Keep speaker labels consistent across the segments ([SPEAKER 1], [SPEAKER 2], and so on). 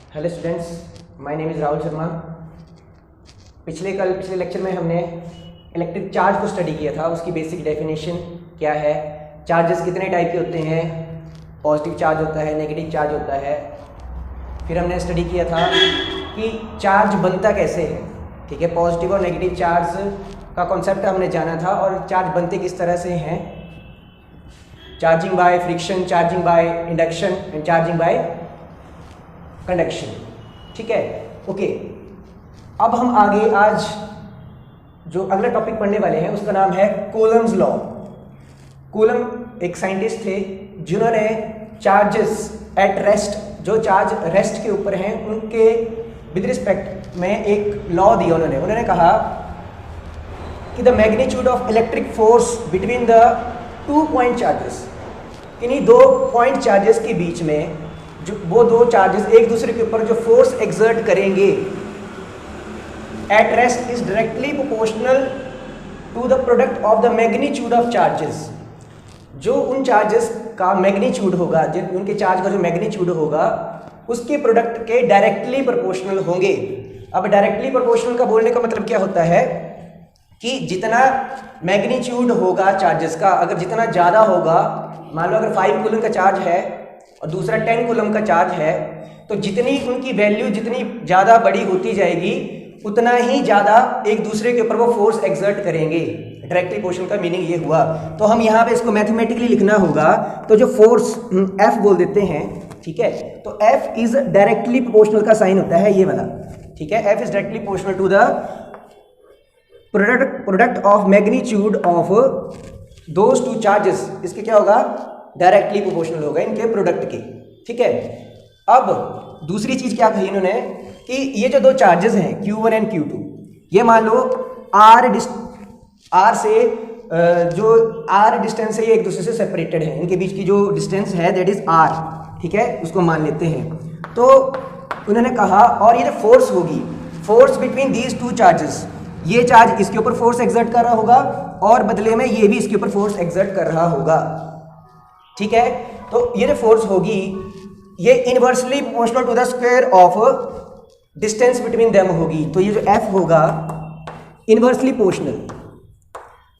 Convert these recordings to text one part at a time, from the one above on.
[SPEAKER 1] Hello students, my name is Rahul Sharma. पिछले lecture में हमने इलेक्ट्रिक चार्ज को स्टडी किया था। उसकी बेसिक डेफिनेशन क्या है, चार्जेस कितने टाइप के होते हैं, पॉजिटिव चार्ज होता है, नेगेटिव चार्ज होता है। फिर हमने स्टडी किया था कि चार्ज बनता कैसे है। ठीक है, पॉजिटिव और नेगेटिव चार्ज का कॉन्सेप्ट हमने जाना था और चार्ज बनते किस तरह से हैं। Charging by friction, charging by induction and charging by conduction. ठीक है, ओके। अब हम आगे आज जो अगला टॉपिक पढ़ने वाले हैं उसका नाम है कूलम्स लॉ। कूलम एक साइंटिस्ट थे जिन्होंने चार्जेस एट रेस्ट, जो चार्ज रेस्ट के ऊपर हैं, उनके विद रिस्पेक्ट में एक लॉ दिया उन्होंने कहा कि the magnitude of electric force between the 2 point charges, इन्हीं 2 पॉइंट चार्जेस के बीच में जो वो 2 चार्जेस एक दूसरे के ऊपर जो फोर्स एक्सर्ट करेंगे at rest is directly proportional to the product of the magnitude of charges. जो उन चार्जेस का मैग्नीट्यूड होगा, उनके चार्ज का जो मैग्नीट्यूड होगा उसके प्रोडक्ट के डायरेक्टली प्रोपोर्शनल होंगे। अब डायरेक्टली प्रोपोर्शनल का बोलने का मतलब क्या होता है कि जितना मैग्नीट्यूड होगा चार्जेस का, अगर जितना ज़्यादा होगा, मान लो अगर 5 कूलम का चार्ज है और दूसरा 10 कूलम का चार्ज है, तो जितनी उनकी वैल्यू जितनी ज़्यादा बड़ी होती जाएगी उतना ही ज़्यादा एक दूसरे के ऊपर वो फोर्स एक्सर्ट करेंगे। डायरेक्टली प्रोपोर्शनल का मीनिंग ये हुआ। तो हम यहाँ पे इसको मैथमेटिकली लिखना होगा, तो जो फोर्स F बोल देते हैं, ठीक है, तो F इज डायरेक्टली प्रोपोर्शनल का साइन होता है ये वाला। ठीक है, F is directly proportional to the product of magnitude of those 2 charges. इसके क्या होगा, डायरेक्टली प्रोपोर्शनल होगा इनके प्रोडक्ट के। ठीक है, अब दूसरी चीज क्या कही इन्होंने कि ये जो 2 चार्जेस हैं Q1 एंड Q2, ये मान लो R से जो R डिस्टेंस है ये एक दूसरे से सेपरेटेड है, इनके बीच की जो डिस्टेंस है दैट इज R। ठीक है, उसको मान लेते हैं। तो उन्होंने कहा और ये जो फोर्स होगी, फोर्स बिटवीन दीज 2 चार्जेस, ये चार्ज इसके ऊपर फोर्स एक्सर्ट कर रहा होगा और बदले में ये भी इसके ऊपर फोर्स एक्सर्ट कर रहा होगा। ठीक है, तो ये जो फोर्स होगी ये inversely proportional to the square of distance between them होगी। तो ये जो F होगा इनवर्सली प्रोपोर्शनल।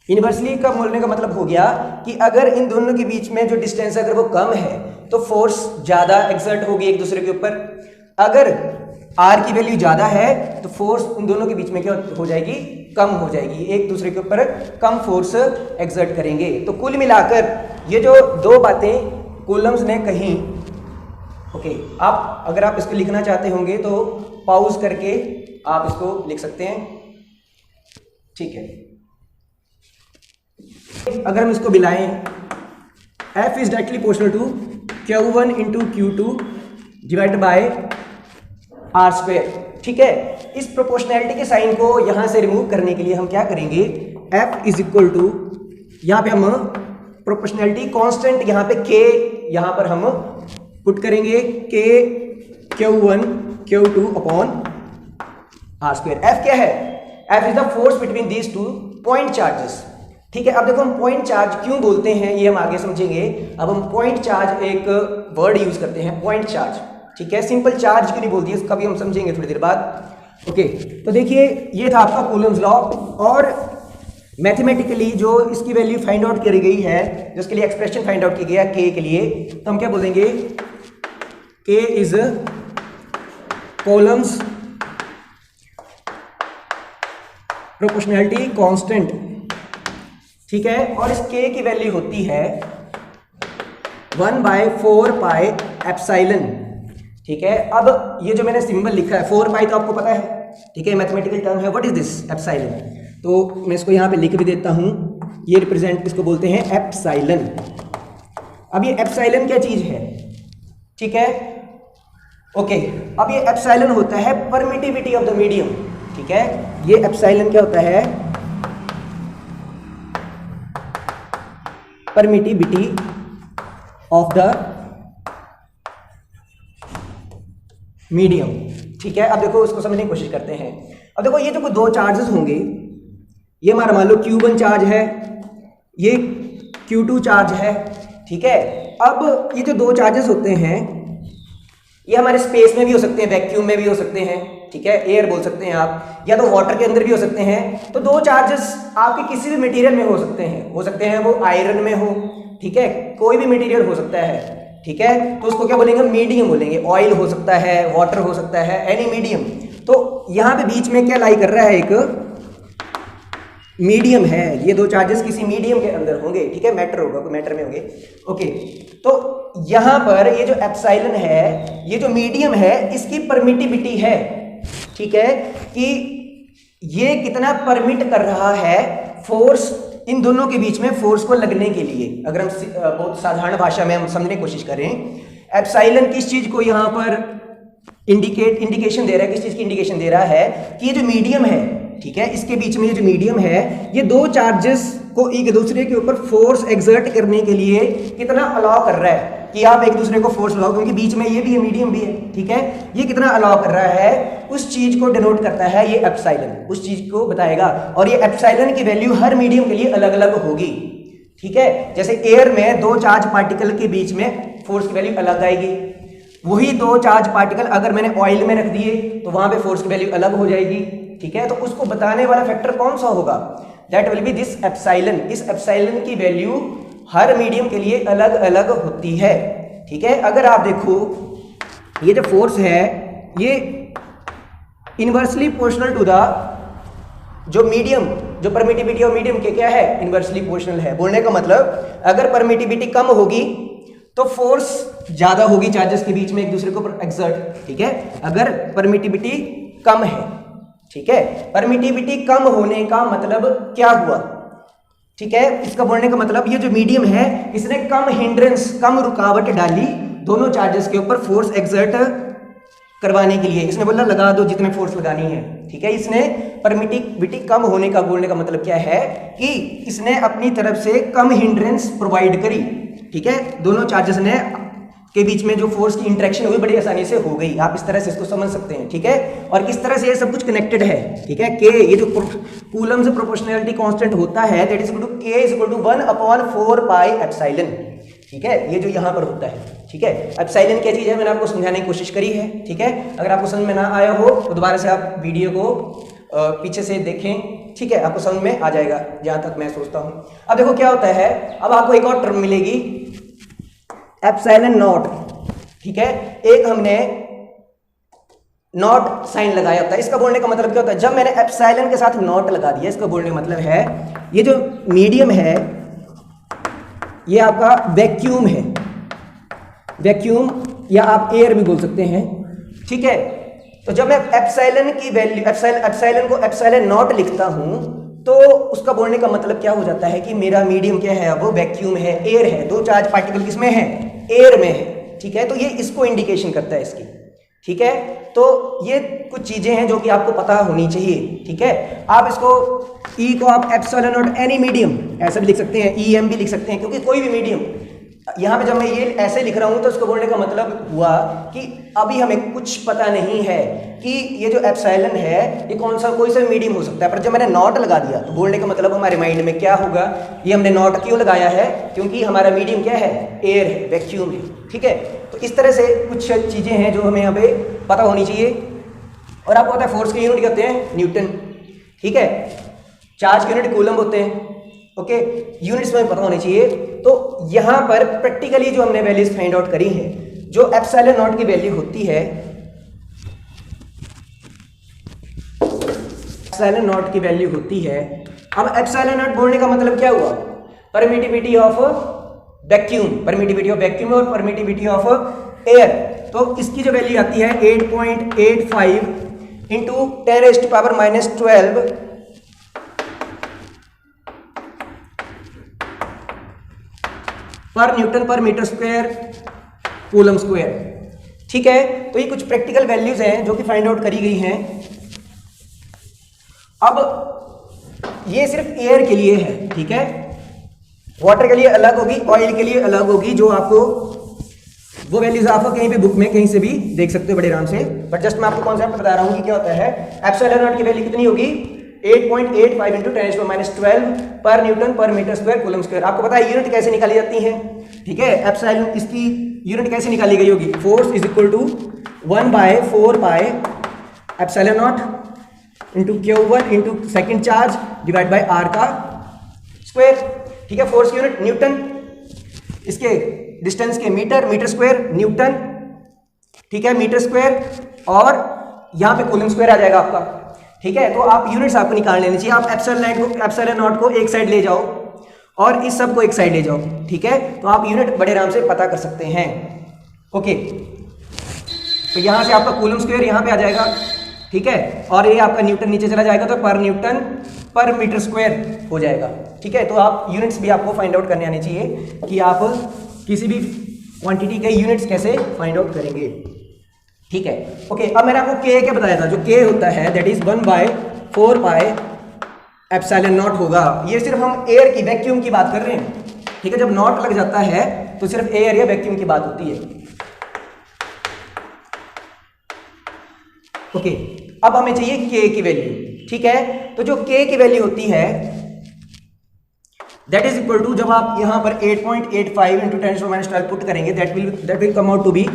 [SPEAKER 1] इनवर्सली का बोलने का मतलब हो गया कि अगर इन दोनों के बीच में जो डिस्टेंस अगर वो कम है तो फोर्स ज़्यादा एक्सर्ट होगी एक दूसरे के ऊपर। अगर R की वैल्यू ज़्यादा है तो फोर्स उन दोनों के बीच में क्या हो जाएगी, कम हो जाएगी, एक दूसरे के ऊपर कम फोर्स एक्सर्ट करेंगे। तो कुल मिलाकर ये जो 2 बातें कूलम्स ने कही, ओके, आप अगर आप इसको लिखना चाहते होंगे तो पॉज करके आप इसको लिख सकते हैं। ठीक है, अगर हम इसको मिलाएं, F is directly proportional to Q1 into Q2 divided by R square. ठीक है, इस प्रोपोर्शनैलिटी के साइन को यहां से रिमूव करने के लिए हम क्या करेंगे, F इज इक्वल टू, यहां पे हम प्रोपोर्शनैलिटी कांस्टेंट यहां पे K यहां पर हम पुट करेंगे, K Q1 Q2 upon R square. F क्या है, F is the force between these 2 point charges. ठीक है, अब देखो हम पॉइंट चार्ज क्यों बोलते हैं ये हम आगे समझेंगे। अब हम पॉइंट चार्ज एक वर्ड यूज करते हैं, पॉइंट चार्ज। ठीक है, सिंपल चार्ज क्यों नहीं बोलती है इसका भी हम समझेंगे थोड़ी देर बाद। ओके, तो देखिए ये था आपका कूलम्स लॉ और मैथमेटिकली जो इसकी वैल्यू फाइंड आउट करी गई है, जिसके लिए एक्सप्रेशन फाइंड आउट किया गया K के लिए, तो हम क्या बोलेंगे, K is Coulomb's proportionality constant. ठीक है, और इस K की वैल्यू होती है 1/4 पाई एप्सिलॉन। ठीक है, अब ये जो मैंने सिंबल लिखा है 4 पाई तो आपको पता है, ठीक है, मैथमेटिकल टर्म है, व्हाट इज दिस, एप्सिलॉन। तो मैं इसको यहाँ पे लिख भी देता हूँ, ये रिप्रेजेंट इसको बोलते हैं एप्सिलॉन। अब ये एप्सिलॉन क्या चीज है, ठीक है, ओके। अब ये एप्सिलॉन होता है परमिटिविटी ऑफ द मीडियम। ठीक है, ये एप्सिलॉन क्या होता है, परमिटिविटी ऑफ द मीडियम। ठीक है, अब देखो इसको समझने की कोशिश करते हैं। अब देखो ये जो 2 चार्जेस होंगे, ये हमारा मान लो Q1 चार्ज है, ये Q2 चार्ज है। ठीक है, अब ये जो 2 चार्जेस होते हैं ये हमारे स्पेस में भी हो सकते हैं, वैक्यूम में भी हो सकते हैं, ठीक है, एयर बोल सकते हैं आप, या तो वाटर के अंदर भी हो सकते हैं। तो दो चार्जेस आपके किसी भी मटेरियल में हो सकते हैं वो आयरन में हो, ठीक है, कोई भी मटेरियल हो सकता है, ठीक है। तो उसको क्या बोलेंगे, मीडियम बोलेंगे। ऑयल हो सकता है, वाटर हो सकता है, एनी मीडियम। तो यहाँ पे बीच में क्या लाई कर रहा है, एक मीडियम है। ये दो चार्जेस किसी मीडियम के अंदर होंगे, ठीक है, मैटर होगा, कोई मैटर में होंगे, ओके। तो यहाँ पर ये जो एप्सिलॉन है, ये जो मीडियम है, इसकी परमिटिविटी है, ठीक है, कि ये कितना परमिट कर रहा है फोर्स, इन दोनों के बीच में फोर्स को लगने के लिए। अगर हम बहुत साधारण भाषा में हम समझने की कोशिश करें, एप्सिलॉन किस चीज को यहाँ पर इंडिकेशन दे रहा है, किस चीज की इंडिकेशन दे रहा है कि ये जो मीडियम है, ठीक है, इसके बीच में ये जो मीडियम है, ये दो चार्जेस को एक दूसरे के ऊपर फोर्स एक्सर्ट करने के लिए कितना अलाउ कर रहा है, कि आप एक दूसरे को फोर्स लगाओ, क्योंकि बीच में ये भी है, मीडियम भी है, ठीक है, ये कितना अलाउ कर रहा है, उस चीज को डिनोट करता है ये एप्सिलॉन, उस चीज को बताएगा। और ये एप्सिलॉन की वैल्यू हर मीडियम के लिए अलग अलग होगी, ठीक है। जैसे एयर में दो चार्ज पार्टिकल के बीच में फोर्स की वैल्यू अलग आएगी, वही दो चार्ज पार्टिकल अगर मैंने ऑयल में रख दिए तो वहां पे फोर्स की वैल्यू अलग हो जाएगी, ठीक है। तो उसको बताने वाला फैक्टर कौन सा होगा, that will be this epsilon. इस एप्सिलॉन की वैल्यू हर मीडियम के लिए अलग अलग होती है, ठीक है। अगर आप देखो ये जो फोर्स है, ये इनवर्सली प्रोपोर्शनल टू द जो मीडियम, जो परमिटिविटी ऑफ मीडियम के क्या है, इनवर्सली प्रोपोर्शनल है। बोलने का मतलब अगर परमिटिविटी कम होगी तो फोर्स ज्यादा होगी चार्जेस के बीच में एक दूसरे को एक्सर्ट, ठीक है। अगर परमिटिविटी कम है, ठीक है, परमिटिविटी कम होने का मतलब क्या हुआ, ठीक है, इसका बोलने का मतलब ये जो मीडियम है, इसने कम हिंड्रेंस, कम रुकावट डाली दोनों चार्जेस के ऊपर फोर्स एक्सर्ट करवाने के लिए। इसने बोला लगा दो जितने फोर्स लगानी है, ठीक है। इसने परमिटिविटी कम होने का बोलने का मतलब क्या है कि इसने अपनी तरफ से कम हिंड्रेंस प्रोवाइड करी, ठीक है। दोनों चार्जेस ने के बीच में जो फोर्स की इंटरेक्शन हुई बड़ी आसानी से हो गई। आप इस तरह से इसको समझ सकते हैं, ठीक है। और किस तरह से ये सब कुछ कनेक्टेड है, ठीक है। के ये जो कूलम्स प्रोपोर्शनैलिटी कांस्टेंट होता है, that is equal to K is equal to 1/4 pi epsilon, ठीक है। ये जो यहाँ पर होता है, ठीक है। एप्सिलॉन क्या चीज़ है मैंने आपको समझाने की कोशिश करी है, ठीक है। अगर आपको समझ में ना आया हो तो दोबारा से आप वीडियो को पीछे से देखें, ठीक है, आपको समझ में आ जाएगा जहाँ तक मैं सोचता हूँ। अब देखो क्या होता है, अब आपको एक और टर्म मिलेगी एप्सिलॉन नॉट, ठीक है। एक हमने नॉट साइन लगाया होता है, इसका बोलने का मतलब क्या होता है, जब मैंने एप्सिलॉन के साथ नॉट लगा दिया, इसका बोलने का मतलब है ये जो मीडियम है ये आपका वैक्यूम है, वैक्यूम या आप एयर भी बोल सकते हैं, ठीक है। तो जब मैं एप्सिलॉन की वैल्यू एप्सिलॉन को एप्सिलॉन नॉट लिखता हूं तो उसका बोलने का मतलब क्या हो जाता है कि मेरा मीडियम क्या है, वो वैक्यूम है, एयर है, दो चार्ज पार्टिकल किसमें है, एयर में है, ठीक है। तो ये इसको इंडिकेशन करता है इसकी, ठीक है। तो ये कुछ चीजें हैं जो कि आपको पता होनी चाहिए, ठीक है। आप इसको ई को आप एप्सिलॉन नॉट एनी मीडियम ऐसा भी लिख सकते हैं, ई एम भी लिख सकते हैं, क्योंकि कोई भी मीडियम। यहाँ पे जब मैं ये ऐसे लिख रहा हूँ तो इसको बोलने का मतलब हुआ कि अभी हमें कुछ पता नहीं है कि ये जो एप्सिलॉन है ये कौन सा कोई सा मीडियम हो सकता है। पर जब मैंने नॉट लगा दिया तो बोलने का मतलब हमारे माइंड में क्या होगा, ये हमने नॉट क्यों लगाया है, क्योंकि हमारा मीडियम क्या है, एयर है, वैक्यूम है, ठीक है। तो इस तरह से कुछ चीज़ें हैं जो हमें यहाँ पे पता होनी चाहिए। और आपको पता है फोर्स के यूनिट होते हैं न्यूटन, ठीक है। चार्ज के यूनिट कूलम होते हैं, ओके। यूनिट्स में पता होनी चाहिए। तो यहाँ पर प्रैक्टिकली जो हमने वैल्यूज फाइंड आउट करी हैं, जो एप्सिलॉन नॉट की वैल्यू होती है, एप्सिलॉन नॉट की वैल्यू होती है। अब एप्सिलॉन नॉट बोलने का मतलब क्या हुआ, permittivity of vacuum, permittivity of vacuum और परमिटिविटी ऑफ एयर। तो इसकी जो वैल्यू आती है 8.85 इंटू 10⁻⁻12 पर न्यूटन पर मीटर स्क्वायर कूलम स्क्वायर, ठीक है। तो ये कुछ प्रैक्टिकल वैल्यूज हैं जो कि फाइंड आउट करी गई हैं। अब ये सिर्फ एयर के लिए है, ठीक है। वाटर के लिए अलग होगी, ऑयल के लिए अलग होगी, जो आपको वो वैल्यूज आपको कहीं भी बुक में कहीं से भी देख सकते हो बड़े आराम से। बट जस्ट मैं आपको कॉन्सेप्ट बता रहा हूँ कि क्या होता है। एप्सिलॉन नॉट की वैल्यू कितनी होगी, 8.85 इंटू 10⁻12 पर न्यूटन पर मीटर स्क्वायर कूलम स्क्वायर। आपको पता है यूनिट कैसे निकाली जाती है, ठीक है। एप्सिलॉन इसकी यूनिट कैसे निकाली गई होगी, force is equal to 1/4 pi epsilon not into Q1 into second charge divide by R का स्क्वायर। ठीक है, फोर्स की यूनिट न्यूटन, इसके डिस्टेंस के मीटर, मीटर स्क्वायर न्यूटन, ठीक है, मीटर स्क्वायर, और यहाँ पे कूलम स्क्वायर आ जाएगा आपका। ठीक है, तो आप यूनिट्स आपको निकाल लेनी चाहिए। आप एप्सिलॉन नॉट को एक साइड ले जाओ और इस सब को एक साइड ले जाओ। ठीक है, तो आप यूनिट बड़े आराम से पता कर सकते हैं। ओके, तो यहाँ से आपका कूलम स्क्वायर यहाँ पे आ जाएगा। ठीक है, और ये आपका न्यूटन नीचे चला जाएगा तो पर न्यूटन पर मीटर स्क्वायर हो जाएगा। ठीक है, तो आप यूनिट्स भी आपको फाइंड आउट करने आने चाहिए कि आप किसी भी क्वांटिटी के यूनिट्स कैसे फाइंड आउट करेंगे। ठीक है, ओके, अब मैंने आपको के क्या बताया था, जो के होता है that is 1/4 pi epsilon not होगा। ये सिर्फ हम एयर की, वैक्यूम की बात कर रहे हैं। ठीक है, जब नॉट लग जाता है तो सिर्फ एयर या वैक्यूम की बात होती है। ओके, अब हमें चाहिए के की वैल्यू। ठीक है, तो जो के की वैल्यू होती है दैट इज इक्वल टू, जब आप यहां पर 8.85 इंटू 10⁻12 पुट करेंगे that will come out to be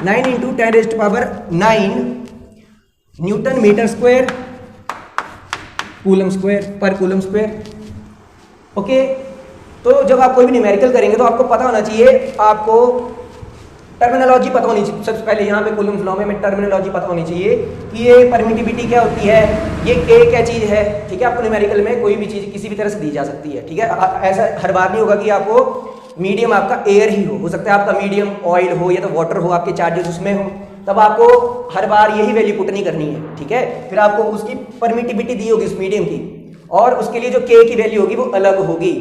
[SPEAKER 1] 9 into 10⁻9 newton metre square coulomb square पर कूलम स्क्वायर। ओके, तो जब आप कोई भी न्यूमेरिकल करेंगे तो आपको पता होना चाहिए, आपको टर्मिनोलॉजी पता होनी चाहिए। सबसे पहले यहाँ पे कूलम्स लॉ में टर्मिनोलॉजी पता होनी चाहिए कि ये परमिटिविटी क्या होती है, ये के क्या चीज़ है। ठीक है, आपको न्यूमेरिकल में कोई भी चीज़ किसी भी तरह से दी जा सकती है। ठीक है, ऐसा हर बार नहीं होगा कि आपको मीडियम आपका एयर ही हो सकता है आपका मीडियम ऑयल हो या तो वाटर हो, आपके चार्जेस उसमें हो, तब आपको हर बार यही वैल्यू पुट नहीं करनी है। ठीक है, फिर आपको उसकी परमिटिविटी दी होगी उस मीडियम की, और उसके लिए जो के की वैल्यू होगी वो अलग होगी।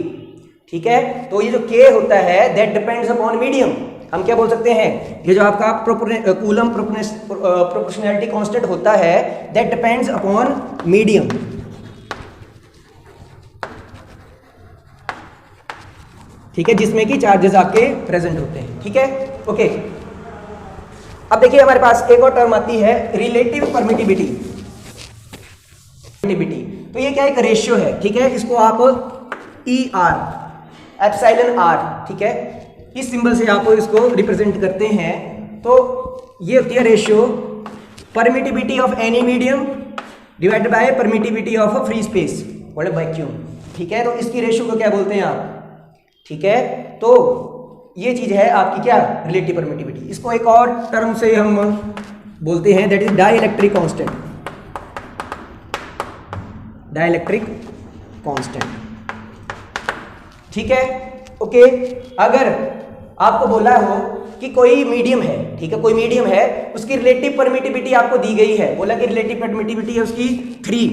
[SPEAKER 1] ठीक है, तो ये जो के होता है दैट डिपेंड्स अपॉन मीडियम। हम क्या बोल सकते हैं, ये जो आपका कूलम प्रोपोर्शनैलिटी कांस्टेंट होता है दैट डिपेंड्स अपॉन मीडियम। ठीक है, जिसमें कि चार्जेस आपके प्रेजेंट होते हैं। ठीक है, ओके, अब देखिए हमारे पास एक और टर्म आती है रिलेटिव परमिटिविटी। तो ये क्या एक रेशियो है। ठीक है, इसको आप ER एप्सिलॉन R, ठीक है, इस सिंबल से आप इसको रिप्रेजेंट करते हैं। तो ये होती है ratio permittivity of any medium divided by permittivity of a free space मतलब वैक्यूम। ठीक है, तो इसकी रेशियो को क्या बोलते हैं आप। ठीक है, तो ये चीज है आपकी क्या, रिलेटिव परमिटिविटी। इसको एक और टर्म से हम बोलते हैं that is dielectric constant. Dielectric constant. ठीक है, ओके, अगर आपको बोला हो कि कोई मीडियम है, ठीक है, कोई मीडियम है, उसकी रिलेटिव परमिटिविटी आपको दी गई है, बोला कि रिलेटिव परमिटिविटी है उसकी 3।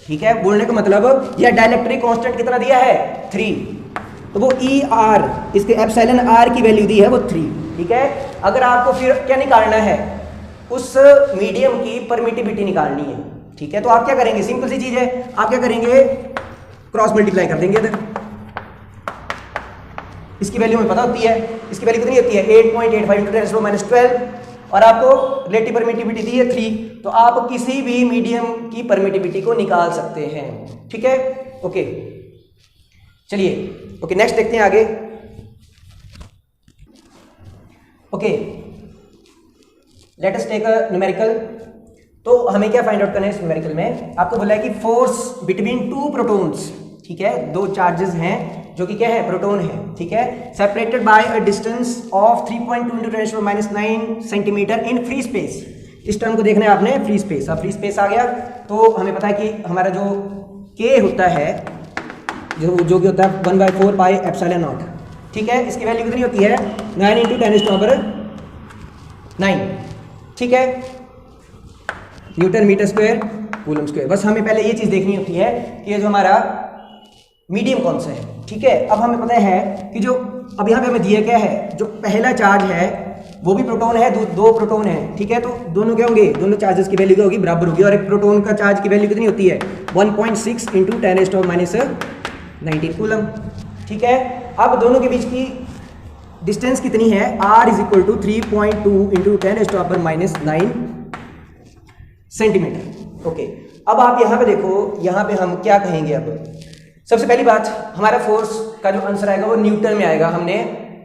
[SPEAKER 1] ठीक है, बोलने का मतलब यह डाइलेक्ट्रिक कांस्टेंट कितना दिया है 3, तो वो ER इसके एप्सिलॉन R की वैल्यू दी है वो 3। ठीक है, अगर आपको फिर क्या निकालना है, उस मीडियम की परमिटिविटी निकालनी है। ठीक है, तो आप क्या करेंगे, सिंपल सी चीज है, आप क्या करेंगे, क्रॉस मल्टीप्लाई कर देंगे इधर। इसकी वैल्यू हमें पता होती है, इसकी वैल्यू कितनी होती है 8.85 इंटू 10⁻12, और आपको रिलेटिव परमिटिविटी दी है 3, तो आप किसी भी मीडियम की परमिटिविटी को निकाल सकते हैं। ठीक है, ओके, चलिए, ओके, नेक्स्ट देखते हैं आगे। Okay, let us take a numerical. तो हमें क्या फाइंड आउट करना है इस न्यूमेरिकल में, आपको बोला है कि फोर्स बिटवीन 2 प्रोटॉन्स। ठीक है, 2 चार्जेस हैं जो कि क्या है, प्रोटॉन है। ठीक है, separated by a distance of 3.2 into 10⁻9 centimetre in free space. इस टर्म को देखना है आपने, फ्री स्पेस। अब फ्री स्पेस आ गया तो हमें पता है कि हमारा जो के होता है जो कि होता है 1/4 पाई एप्सिलॉन नॉट। ठीक है, इसकी वैल्यू कितनी होती है 9 इंटू 10⁻9। ठीक है, newton metre square coulomb square. बस हमें पहले ये चीज़ देखनी होती है कि ये जो हमारा मीडियम कौन सा है। ठीक है, अब हमें पता है कि जो अब यहाँ पे हमें दिया क्या है, जो पहला चार्ज है वो भी प्रोटॉन है, दो प्रोटॉन है। ठीक है, तो दोनों क्या होंगे, दोनों चार्जेस की वैल्यू क्या होगी, बराबर होगी। और एक प्रोटॉन का चार्ज की वैल्यू कितनी होती है 1.6 इंटू 10⁻19 कूलम। ठीक है, अब दोनों के बीच की डिस्टेंस कितनी है, R is equal to 3.2 into 10⁻9 centimetre. Okay, अब आप यहाँ पे देखो, यहाँ पे हम क्या कहेंगे। अब सबसे पहली बात, हमारा फोर्स का जो आंसर आएगा वो न्यूटन में आएगा, हमने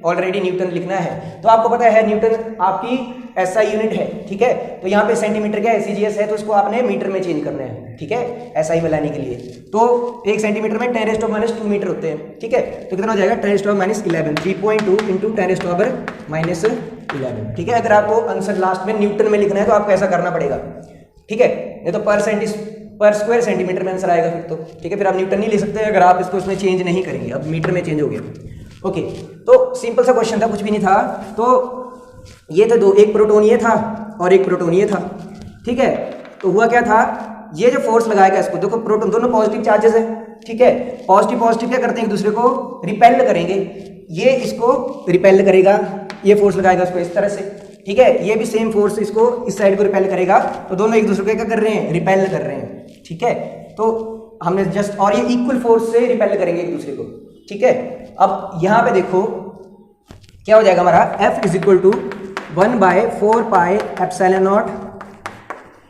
[SPEAKER 1] ऑलरेडी न्यूटन लिखना है। तो आपको पता है न्यूटन आपकी एसआई यूनिट है, ठीक है। तो यहाँ पे सेंटीमीटर क्या एससीजीएस है, तो इसको आपने मीटर में चेंज करना है, ठीक है, एसआई में लाने के लिए। तो 1 सेंटीमीटर में 10⁻² मीटर होते हैं, ठीक है। तो कितना हो जाएगा 10⁻11 3.2 इंटू 10⁻11, ठीक है। अगर आपको आंसर लास्ट में न्यूटन में लिखना है तो आपको ऐसा करना पड़ेगा, ठीक है। नहीं तो पर स्क्वायर सेंटीमीटर में आंसर आएगा फिर तो, ठीक है। फिर आप न्यूटन नहीं ले सकते अगर आप इसको उसमें चेंज नहीं करेंगे। अब मीटर में चेंज हो गया, ओके। तो सिंपल सा क्वेश्चन था, कुछ भी नहीं था। तो ये थे दो, एक प्रोटॉन ये था और एक प्रोटॉन ये था, ठीक है। तो हुआ क्या था, ये जो फोर्स लगाएगा इसको, देखो प्रोटॉन दोनों पॉजिटिव चार्जेस है, ठीक है। पॉजिटिव पॉजिटिव क्या करते हैं, एक दूसरे को रिपेल करेंगे। ये इसको रिपेल करेगा, ये फोर्स लगाएगा इसको इस तरह से, ठीक है। ये भी सेम फोर्स इसको इस साइड को रिपेल करेगा। तो दोनों एक दूसरे को क्या कर रहे हैं, रिपेल कर रहे हैं, ठीक है। तो हमने जस्ट, और ये इक्वल फोर्स से रिपेल करेंगे एक दूसरे को, ठीक है। अब यहाँ पे देखो क्या हो जाएगा हमारा, F is equal to 1/4πε0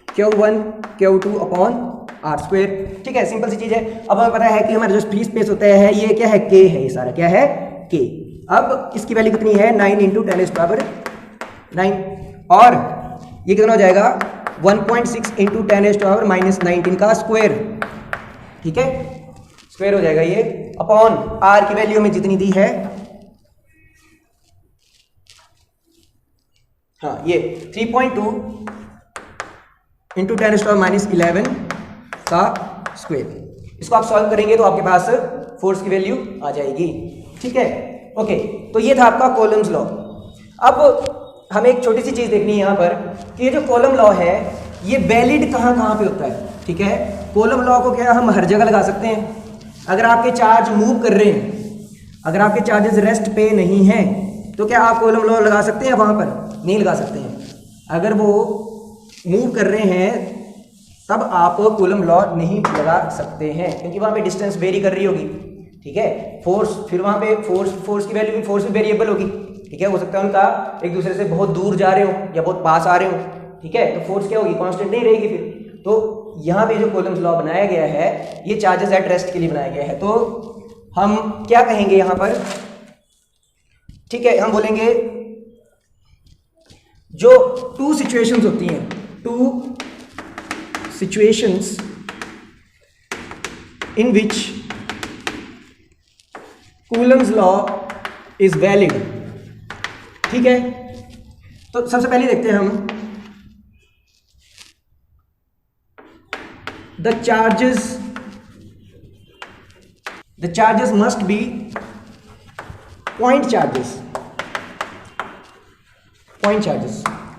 [SPEAKER 1] Q1 Q2 upon R square, ठीक है। सिंपल सी चीज है। अब हमें पता है कि हमारा जो फ्री स्पेस होता है ये क्या है, K है, ये सारा क्या है, K। अब इसकी वैल्यू कितनी है, 9 इंटू 10⁻9, और ये कितना हो जाएगा 1.6 इंटू 10⁻−19 का स्क्वायर, ठीक है। स्क्वायर हो जाएगा ये, अपॉन R की वैल्यू में जितनी दी है, हाँ ये 3.2 इंटू 10⁻11 का स्क्वायर। इसको आप सॉल्व करेंगे तो आपके पास फोर्स की वैल्यू आ जाएगी, ठीक है, ओके। तो ये था आपका कॉलम्स लॉ। अब हमें एक छोटी सी चीज देखनी है यहाँ पर कि ये जो कॉलम लॉ है ये वैलिड कहाँ कहाँ पे होता है, ठीक है। कॉलम लॉ को क्या हम हर जगह लगा सकते हैं। अगर आपके चार्ज मूव कर रहे हैं, अगर आपके चार्जेस रेस्ट पे नहीं हैं, तो क्या आप कॉलम लॉ लगा सकते हैं वहाँ पर, नहीं लगा सकते हैं। अगर वो मूव कर रहे हैं तब आप कॉलम लॉ नहीं लगा सकते हैं, क्योंकि वहाँ पे डिस्टेंस वेरी कर रही होगी, ठीक है। फोर्स, फिर वहाँ पे फोर्स की वैल्यू भी, फोर्स भी वेरिएबल होगी, ठीक है। हो सकता है उनका एक दूसरे से बहुत दूर जा रहे हो या बहुत पास आ रहे हो, ठीक है। तो फोर्स क्या होगी, कांस्टेंट नहीं रहेगी फिर। तो यहाँ पे जो कॉलम्स लॉ बनाया गया है ये चार्जेस एट रेस्ट के लिए बनाया गया है। तो हम क्या कहेंगे यहाँ पर, ठीक है, हम बोलेंगे जो टू सिचुएशंस होती हैं, two situations in which Coulomb's law is valid, ठीक है। तो सबसे पहले देखते हैं हम the charges must be point charges,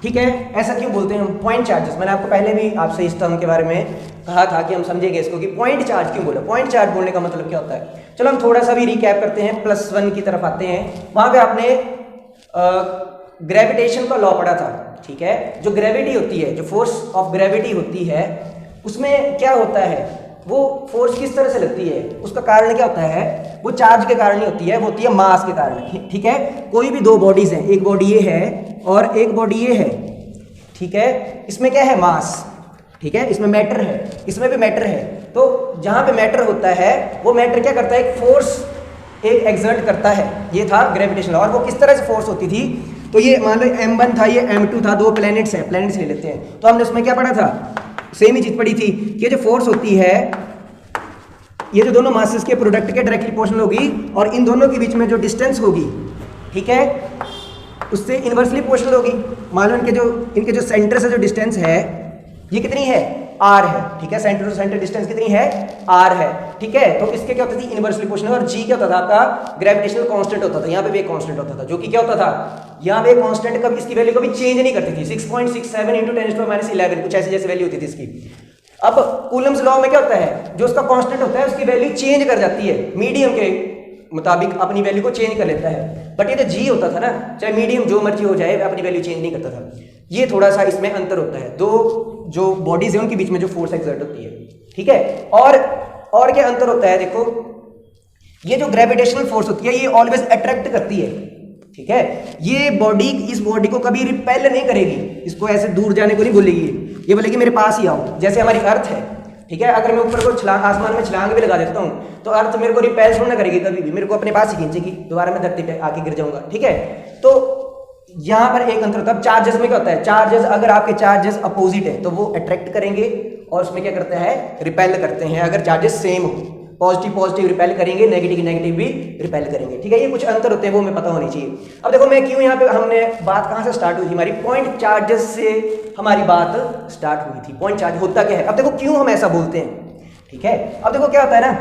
[SPEAKER 1] ठीक है। ऐसा क्यों बोलते हैं हम पॉइंट चार्जेस, मैंने आपको पहले भी आपसे इस टर्म के बारे में कहा था कि हम समझेंगे इसको कि पॉइंट चार्ज क्यों बोला। पॉइंट चार्ज बोलने का मतलब क्या होता है, चलो हम थोड़ा सा भी रिकैप करते हैं, +1 की तरफ आते हैं। वहां पे आपने ग्रेविटेशन का लॉ पढ़ा था, ठीक है। जो ग्रेविटी होती है, जो फोर्स ऑफ ग्रेविटी होती है, उसमें क्या होता है, वो फोर्स किस तरह से लगती है, उसका कारण क्या होता है, वो चार्ज के कारण ही होती है, वो होती है मास के कारण, ठीक है। कोई भी दो बॉडीज हैं, एक बॉडी ये है और एक बॉडी ये है, ठीक है। इसमें क्या है, मास, ठीक है। इसमें मैटर है, इसमें भी मैटर है। तो जहां पे मैटर होता है वो मैटर क्या करता है, एक फोर्स एक एक्सर्ट करता है। ये था ग्रेविटेशन लॉ। और वो किस तरह से फोर्स होती थी, तो ये मान लो M1 था, ये M2 था, दो प्लैनेट्स हैं, प्लैनेट्स ले लेते हैं। तो हमने उसमें क्या पढ़ा था, सेम ही चीज पढ़ी थी कि ये जो फोर्स होती है ये जो दोनों मासेस के प्रोडक्ट के डायरेक्टली प्रोपोर्शनल होगी, और इन दोनों के बीच में जो डिस्टेंस होगी, ठीक है, उससे इनवर्सली प्रोपोर्शनल होगी। मान लो इनके जो सेंटर से जो डिस्टेंस है ये कितनी है, r है, ठीक है। सेंटर टू सेंटर डिस्टेंस कितनी है, r है, ठीक है। तो इसके क्या होता थी, इनवर्सली प्रोपोर्शनल। और g क्या होता था आपका, ग्रेविटेशनल कांस्टेंट होता था। यहाँ पे भी एक कांस्टेंट होता था, जो कि क्या होता था, यहाँ पे कांस्टेंट कभी इसकी वैल्यू कभी चेंज नहीं करती थी। 6.67 इंटू 10⁻11 कुछ ऐसी जैसी वैल्यू होती थी इसकी। अब कूलम्स लॉ में क्या होता है, जो उसका कांस्टेंट होता है उसकी वैल्यू चेंज कर जाती है, मीडियम के मुताबिक अपनी वैल्यू को चेंज कर लेता है। बट ये तो जी होता था ना, चाहे मीडियम जो मर्जी हो जाए अपनी वैल्यू चेंज नहीं करता था। ये थोड़ा सा इसमें अंतर होता है, दो जो बॉडीज है उनके बीच में जो फोर्स एक्सर्ट होती है, ठीक है। और क्या अंतर होता है, देखो ये जो ग्रेविटेशनल फोर्स होती है ये ऑलवेज अट्रैक्ट करती है, ठीक है। ये बॉडी इस बॉडी को कभी रिपेल नहीं करेगी, इसको ऐसे दूर जाने को नहीं बोलेगी, ये बोलेगी मेरे पास ही आओ। जैसे हमारी अर्थ है, ठीक है। अगर मैं ऊपर को छलांग, आसमान में छलांग भी लगा देता हूँ तो अर्थ मेरे को रिपेल थोड़ा ना करेगी कभी भी, मेरे को अपने पास ही खींचेगी, दोबारा मैं धरती पे आके गिर जाऊंगा, ठीक है। तो यहाँ पर एक अंतर होता है। चार्जेस में क्या होता है, चार्जेस अगर आपके चार्जेस अपोजिट है तो वो अट्रैक्ट करेंगे और उसमें क्या करते हैं, रिपेल करते हैं। अगर चार्जेस सेम हो, पॉजिटिव पॉजिटिव रिपेल करेंगे, नेगेटिव नेगेटिव भी रिपेल करेंगे, ठीक है। ये कुछ अंतर होते हैं, वो हमें पता होनी चाहिए। अब देखो मैं क्यों यहाँ पे, हमने बात कहाँ से स्टार्ट हुई थी, हमारी पॉइंट चार्जेस से हमारी बात स्टार्ट हुई थी। पॉइंट चार्ज होता क्या है, अब देखो क्यों हम ऐसा बोलते हैं, ठीक है। अब देखो क्या होता है ना,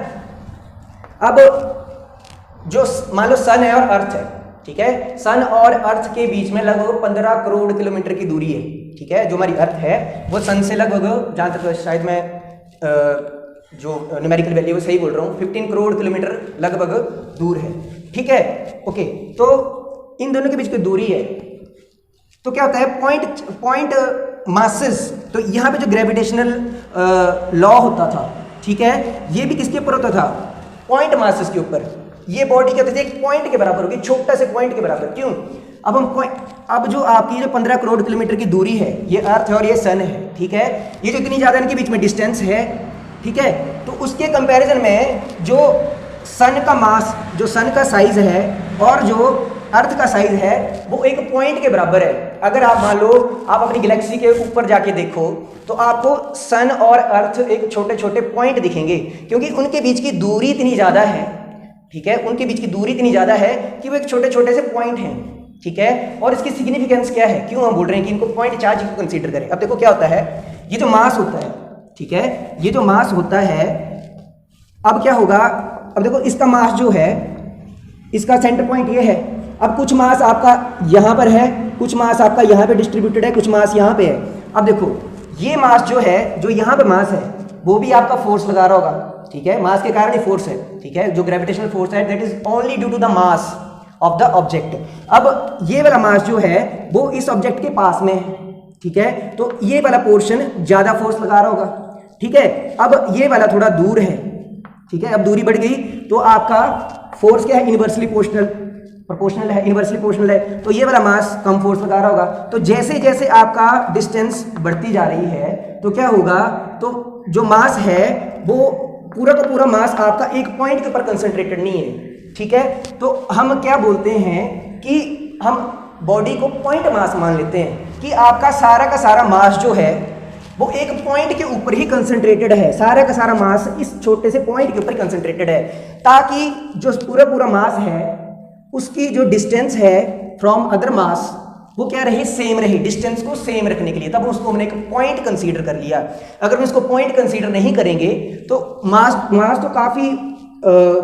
[SPEAKER 1] अब जो मान लो सन है और अर्थ है, ठीक है। सन और अर्थ के बीच में लगभग 15 करोड़ किलोमीटर की दूरी है, ठीक है। जो हमारी अर्थ है वो सन से लगभग, जहाँ तक शायद मैं जो न्यूमेरिकल वैल्यू वो सही बोल रहा हूँ, 15 करोड़ किलोमीटर लगभग दूर है, ठीक है। ओके, तो इन दोनों के बीच की दूरी है, तो क्या होता है, पॉइंट मासेस, तो यहाँ पे जो ग्रेविटेशनल लॉ होता था, ठीक है, ये भी किसके ऊपर होता था, पॉइंट मासेस के ऊपर। ये बॉडी क्या होती थी, एक पॉइंट के बराबर होगी, छोटा से पॉइंट के बराबर। क्यों, अब जो आपकी जो 15 करोड़ किलोमीटर की दूरी है, ये अर्थ है और ये सन है, ठीक है। ये जो इतनी ज़्यादा इनके बीच में डिस्टेंस है, ठीक है, तो उसके कंपैरिजन में जो सन का मास, जो सन का साइज है और जो अर्थ का साइज है वो एक पॉइंट के बराबर है। अगर आप मान लो आप अपनी गैलेक्सी के ऊपर जाके देखो तो आपको सन और अर्थ एक छोटे छोटे पॉइंट दिखेंगे, क्योंकि उनके बीच की दूरी इतनी ज़्यादा है, ठीक है, उनके बीच की दूरी इतनी ज़्यादा है कि वो एक छोटे छोटे से पॉइंट हैं, ठीक है। और इसकी सिग्निफिकेंस क्या है, क्यों हम बोल रहे हैं कि इनको पॉइंट चार्ज को कंसीडर करें। अब देखो क्या होता है, ये जो मास होता है, ठीक है, ये जो मास होता है, अब क्या होगा, अब देखो इसका मास जो है, इसका सेंटर पॉइंट ये है। अब कुछ मास आपका यहाँ पर है, कुछ मास आपका यहाँ पे डिस्ट्रीब्यूटेड है, कुछ मास यहाँ पे है। अब देखो ये मास जो है, जो यहाँ पे मास है, वो भी आपका फोर्स लगा रहा होगा, ठीक है, मास के कारण ही फोर्स है, ठीक है। जो ग्रेविटेशनल फोर्स है that is only due to the mass of the object. अब ये वाला मास जो है वो इस ऑब्जेक्ट के पास में है, ठीक है, तो ये वाला पोर्शन ज्यादा फोर्स लगा रहा होगा, ठीक है। अब ये वाला थोड़ा दूर है, ठीक है, अब दूरी बढ़ गई तो आपका फोर्स क्या है, इनवर्सली प्रोपोर्शनल है, इनवर्सली प्रोपोर्शनल है, तो ये वाला मास कम फोर्स लगा रहा होगा। तो जैसे जैसे आपका डिस्टेंस बढ़ती जा रही है तो क्या होगा, तो जो मास है वो पूरा का पूरा मास आपका एक पॉइंट के ऊपर कंसंट्रेटेड नहीं है, ठीक है। तो हम क्या बोलते हैं कि हम बॉडी को पॉइंट मास मान लेते हैं कि आपका सारा का सारा मास जो है वो एक पॉइंट के ऊपर ही कंसंट्रेटेड है, सारा का सारा मास इस छोटे से पॉइंट के ऊपर कंसंट्रेटेड है, ताकि जो पूरा मास है उसकी जो डिस्टेंस है फ्रॉम अदर मास वो क्या रहे, सेम रहे, डिस्टेंस को सेम रखने के लिए। तब उसको हमने एक पॉइंट कंसीडर कर लिया। अगर हम इसको पॉइंट कंसीडर नहीं करेंगे तो मास तो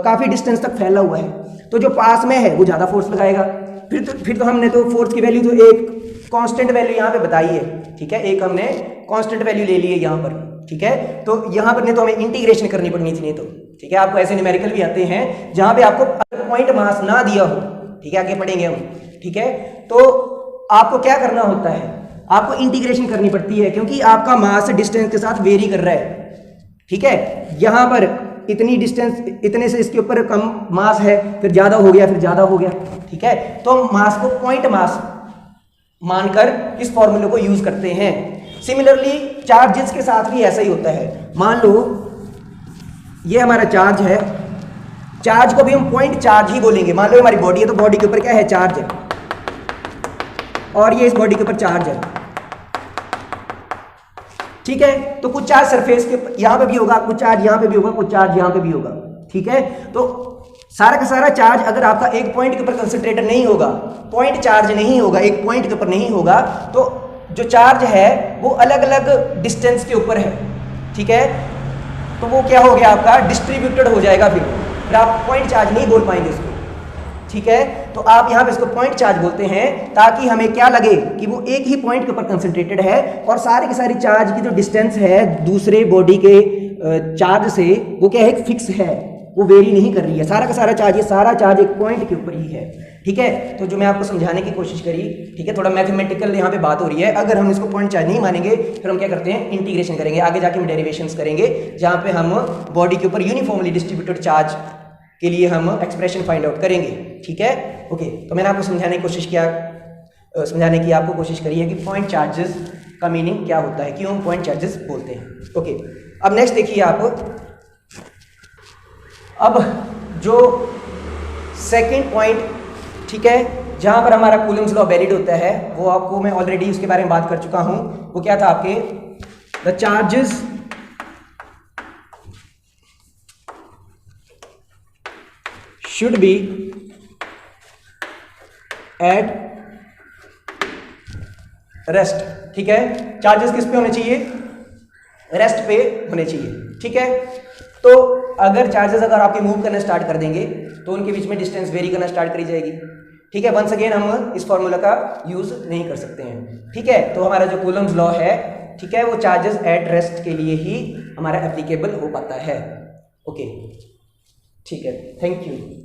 [SPEAKER 1] काफ़ी डिस्टेंस तक फैला हुआ है, तो जो पास में है वो ज़्यादा फोर्स लगाएगा। फिर तो हमने तो फोर्स की वैल्यू तो एक कांस्टेंट वैल्यू यहाँ पे बताई है, ठीक है, एक हमने कांस्टेंट वैल्यू ले ली है यहाँ पर, ठीक है। तो यहाँ पर नहीं तो हमें इंटीग्रेशन करनी पड़नी थी, नहीं तो, ठीक है, आपको ऐसे न्यूमेरिकल भी आते हैं जहाँ पे आपको पॉइंट मास ना दिया हो, ठीक है, आगे पढ़ेंगे हम, ठीक है। तो आपको क्या करना होता है, आपको इंटीग्रेशन करनी पड़ती है, क्योंकि आपका मास डिस्टेंस के साथ वेरी कर रहा है, ठीक है। यहाँ पर इतनी डिस्टेंस, इतने से इसके ऊपर कम मास है, फिर ज़्यादा हो गया, फिर ज़्यादा हो गया, ठीक है। तो मास को पॉइंट मास मानकर इस फॉर्मूले को यूज करते हैं। सिमिलरली चार्जेस के साथ भी ऐसा ही होता है। मान लो ये हमारा चार्ज है, चार्ज को भी हम पॉइंट चार्ज ही बोलेंगे। मान लो हमारी बॉडी है तो बॉडी के ऊपर क्या है, चार्ज है, और ये इस बॉडी के ऊपर चार्ज है, ठीक है। तो कुछ चार्ज सरफेस के यहां पे भी होगा, कुछ चार्ज यहां पे भी होगा, कुछ चार्ज यहां पे भी होगा, ठीक है। तो सारा का सारा चार्ज अगर आपका एक पॉइंट के ऊपर कंसंट्रेटेड नहीं होगा, पॉइंट चार्ज नहीं होगा, एक पॉइंट के ऊपर नहीं होगा, तो जो चार्ज है वो अलग अलग डिस्टेंस के ऊपर है, ठीक है। तो वो क्या हो गया, आपका डिस्ट्रीब्यूटेड हो जाएगा, फिर आप पॉइंट चार्ज नहीं बोल पाएंगे इसको, ठीक है। तो आप यहाँ पे इसको पॉइंट चार्ज बोलते हैं ताकि हमें क्या लगे कि वो एक ही पॉइंट के ऊपर कंसंट्रेटेड है और सारी की सारी चार्ज की जो डिस्टेंस है दूसरे बॉडी के चार्ज से वो क्या है, फिक्स है, वो वेरी नहीं कर रही है। सारा का सारा चार्ज, ये सारा चार्ज एक पॉइंट के ऊपर ही है, ठीक है। तो जो मैं आपको समझाने की कोशिश करी, ठीक है, थोड़ा मैथमेटिकल यहाँ पे बात हो रही है। अगर हम इसको पॉइंट चार्ज नहीं मानेंगे फिर हम क्या करते हैं, इंटीग्रेशन करेंगे, आगे जाके हम डेरिवेशंस करेंगे जहाँ पे हम बॉडी के ऊपर यूनिफॉर्मली डिस्ट्रीब्यूटेड चार्ज के लिए हम एक्सप्रेशन फाइंड आउट करेंगे, ठीक है। ओके, तो मैंने आपको समझाने की आपको कोशिश करी है कि पॉइंट चार्जेस का मीनिंग क्या होता है, क्यों हम पॉइंट चार्जेस बोलते हैं। ओके, अब नेक्स्ट देखिए आप, अब जो सेकंड पॉइंट, ठीक है, जहां पर हमारा कूलम्स लॉ वैलिड होता है, वो आपको मैं ऑलरेडी उसके बारे में बात कर चुका हूं। वो क्या था आपके, the charges should be at rest. ठीक है, चार्जेस किस पे होने चाहिए, रेस्ट पे होने चाहिए। ठीक है, तो अगर चार्जेस अगर आपके मूव करना स्टार्ट कर देंगे तो उनके बीच में डिस्टेंस वेरी करना स्टार्ट करी जाएगी। ठीक है, वंस अगेन हम इस फॉर्मूला का यूज नहीं कर सकते हैं। ठीक है, तो हमारा जो कूलम्स लॉ है, ठीक है, वो चार्जेस एट रेस्ट के लिए ही हमारा एप्लीकेबल हो पाता है। ओके, ठीक है, थैंक यू।